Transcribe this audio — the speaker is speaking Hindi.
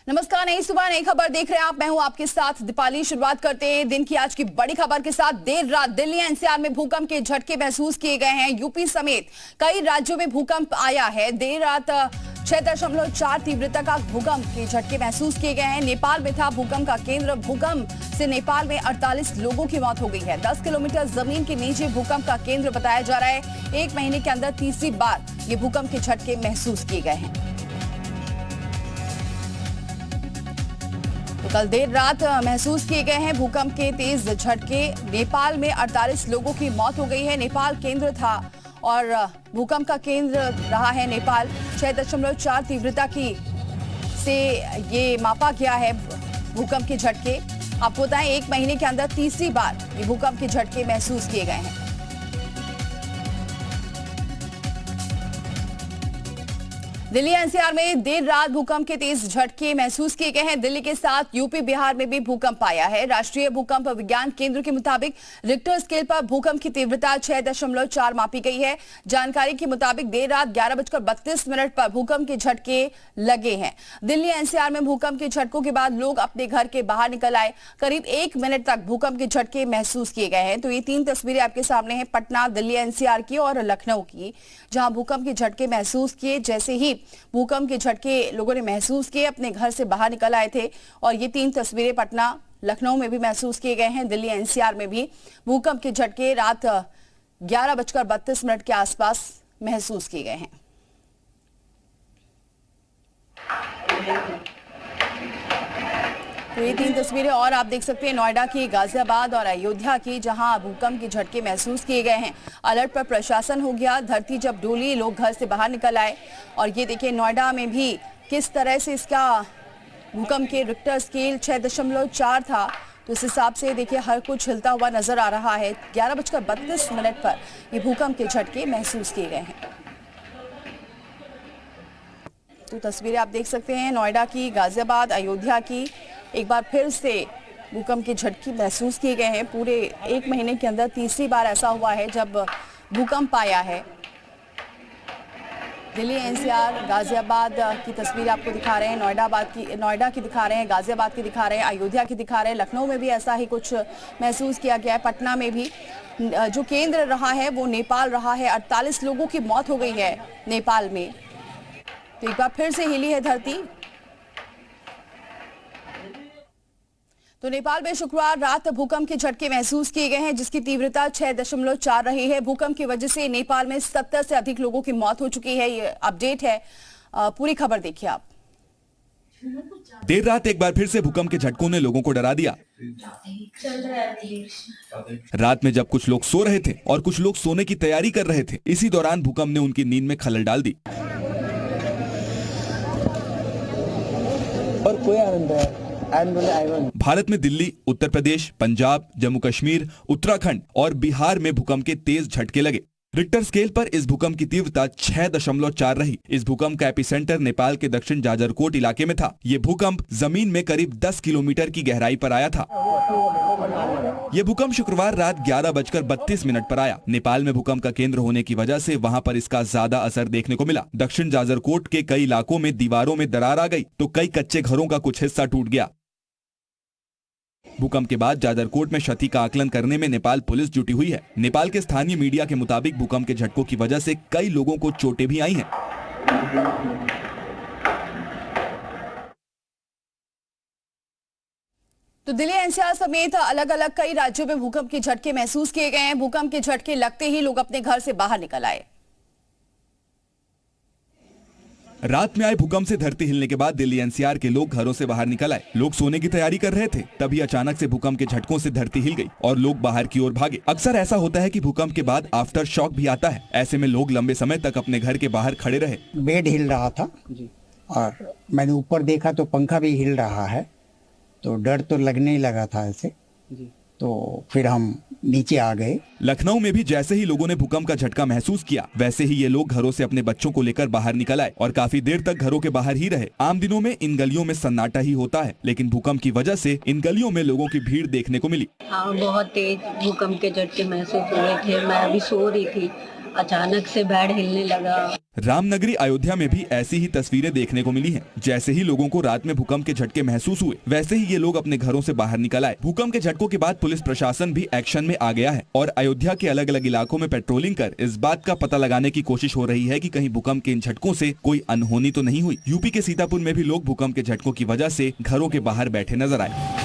नमस्कार, नई सुबह नई खबर देख रहे हैं आप। मैं हूं आपके साथ दीपाली। शुरुआत करते हैं दिन की आज की बड़ी खबर के साथ। देर रात दिल्ली एनसीआर में भूकंप के झटके महसूस किए गए हैं। यूपी समेत कई राज्यों में भूकंप आया है। देर रात 6.4 तीव्रता का भूकंप के झटके महसूस किए गए हैं। नेपाल में था भूकंप का केंद्र। भूकंप से नेपाल में 48 लोगों की मौत हो गई है। 10 किलोमीटर जमीन के नीचे भूकंप का केंद्र बताया जा रहा है। एक महीने के अंदर तीसरी बार ये भूकंप के झटके महसूस किए गए हैं। तो कल देर रात महसूस किए गए हैं भूकंप के तेज झटके। नेपाल में 48 लोगों की मौत हो गई है। नेपाल केंद्र था और भूकंप का केंद्र रहा है नेपाल। 6.4 तीव्रता की से ये मापा गया है भूकंप के झटके। आपको बताएं, एक महीने के अंदर तीसरी बार ये भूकंप के झटके महसूस किए गए हैं। दिल्ली एनसीआर में देर रात भूकंप के तेज झटके महसूस किए गए हैं। दिल्ली के साथ यूपी बिहार में भी भूकंप आया है। राष्ट्रीय भूकंप विज्ञान केंद्र के मुताबिक रिक्टर स्केल पर भूकंप की तीव्रता 6.4 मापी गई है। जानकारी के मुताबिक देर रात 11:32 पर भूकंप के झटके लगे हैं। दिल्ली एनसीआर में भूकंप के झटकों के बाद लोग अपने घर के बाहर निकल आए। करीब 1 मिनट तक भूकंप के झटके महसूस किए गए हैं। तो ये 3 तस्वीरें आपके सामने हैं, पटना, दिल्ली एनसीआर की और लखनऊ की, जहां भूकंप के झटके महसूस किए। जैसे ही भूकंप के झटके लोगों ने महसूस किए, अपने घर से बाहर निकल आए थे। और ये 3 तस्वीरें पटना, लखनऊ में भी महसूस किए गए हैं। दिल्ली एनसीआर में भी भूकंप के झटके रात 11:32 के आसपास महसूस किए गए हैं। तो ये 3 तस्वीरें और आप देख सकते हैं नोएडा की, गाजियाबाद और अयोध्या की, जहां भूकंप के झटके महसूस किए गए हैं। अलर्ट पर प्रशासन हो गया। धरती जब डोली, लोग घर से बाहर निकल आए। और ये देखिए नोएडा में भी किस तरह से इसका भूकंप के रिक्टर स्केल 6.4 था। तो इस हिसाब से देखिए हर कुछ हिलता हुआ नजर आ रहा है। 11:32 पर ये भूकंप के झटके महसूस किए गए हैं। तो तस्वीरें आप देख सकते हैं नोएडा की, गाजियाबाद, अयोध्या की। एक बार फिर से भूकंप के झटके महसूस किए गए हैं। पूरे 1 महीने के अंदर तीसरी बार ऐसा हुआ है जब भूकंप आया है। दिल्ली एनसीआर, गाजियाबाद की तस्वीर आपको दिखा रहे हैं, नोएडा की दिखा रहे हैं, गाजियाबाद की दिखा रहे हैं, अयोध्या की दिखा रहे हैं। लखनऊ में भी ऐसा ही कुछ महसूस किया गया है। पटना में भी जो केंद्र रहा है वो नेपाल रहा है। 48 लोगों की मौत हो गई है नेपाल में। तो एक बार फिर से हिली है धरती। तो नेपाल में शुक्रवार रात भूकंप के झटके महसूस किए गए हैं, जिसकी तीव्रता 6.4 रही है। भूकंप की वजह से नेपाल में 70 से अधिक लोगों की मौत हो चुकी है। ये अपडेट है। पूरी खबर देखिए आप। देर रात एक बार फिर से भूकंप के झटकों ने लोगों को डरा दिया। रात में जब कुछ लोग सो रहे थे और कुछ लोग सोने की तैयारी कर रहे थे, इसी दौरान भूकंप ने उनकी नींद में खलल डाल दी। और कोई आनंद है। भारत में दिल्ली, उत्तर प्रदेश, पंजाब, जम्मू कश्मीर, उत्तराखंड और बिहार में भूकंप के तेज झटके लगे। रिक्टर स्केल पर इस भूकंप की तीव्रता 6.4 रही। इस भूकंप का एपिसेंटर नेपाल के दक्षिण जाजरकोट इलाके में था। ये भूकंप जमीन में करीब 10 किलोमीटर की गहराई पर आया था। ये भूकंप शुक्रवार रात 11:32 पर आया। नेपाल में भूकंप का केंद्र होने की वजह से वहां पर इसका ज्यादा असर देखने को मिला। दक्षिण जाजरकोट के कई इलाकों में दीवारों में दरार आ गई तो कई कच्चे घरों का कुछ हिस्सा टूट गया। भूकंप के बाद जाजरकोट में क्षति का आकलन करने में नेपाल पुलिस जुटी हुई है। नेपाल के स्थानीय मीडिया के मुताबिक भूकंप के झटकों की वजह से कई लोगों को चोटें भी आई हैं। तो दिल्ली एनसीआर समेत अलग अलग कई राज्यों में भूकंप के झटके महसूस किए गए हैं। भूकंप के झटके लगते ही लोग अपने घर से बाहर निकल आए। रात में आए भूकंप से धरती हिलने के बाद दिल्ली एनसीआर के लोग घरों से बाहर निकल आए। लोग सोने की तैयारी कर रहे थे, तभी अचानक से भूकंप के झटकों से धरती हिल गई और लोग बाहर की ओर भागे। अक्सर ऐसा होता है कि भूकंप के बाद आफ्टर शॉक भी आता है। ऐसे में लोग लंबे समय तक अपने घर के बाहर खड़े रहे। बेड हिल रहा था और मैंने ऊपर देखा तो पंखा भी हिल रहा है, तो डर तो लगने ही लगा था ऐसे। तो फिर हम नीचे आ गए। लखनऊ में भी जैसे ही लोगों ने भूकंप का झटका महसूस किया, वैसे ही ये लोग घरों से अपने बच्चों को लेकर बाहर निकल आए और काफी देर तक घरों के बाहर ही रहे। आम दिनों में इन गलियों में सन्नाटा ही होता है, लेकिन भूकंप की वजह से इन गलियों में लोगों की भीड़ देखने को मिली। हाँ, बहुत तेज भूकंप के झटके महसूस हुए थे। मैं अभी सो रही थी अचानक से बेड हिलने लगा। रामनगरी अयोध्या में भी ऐसी ही तस्वीरें देखने को मिली हैं। जैसे ही लोगों को रात में भूकंप के झटके महसूस हुए, वैसे ही ये लोग अपने घरों से बाहर निकल आए। भूकंप के झटकों के बाद पुलिस प्रशासन भी एक्शन में आ गया है और अयोध्या के अलग अलग इलाकों में पेट्रोलिंग कर इस बात का पता लगाने की कोशिश हो रही है कि कहीं भूकंप के इन झटकों से कोई अनहोनी तो नहीं हुई। यूपी के सीतापुर में भी लोग भूकंप के झटकों की वजह से घरों के बाहर बैठे नजर आए।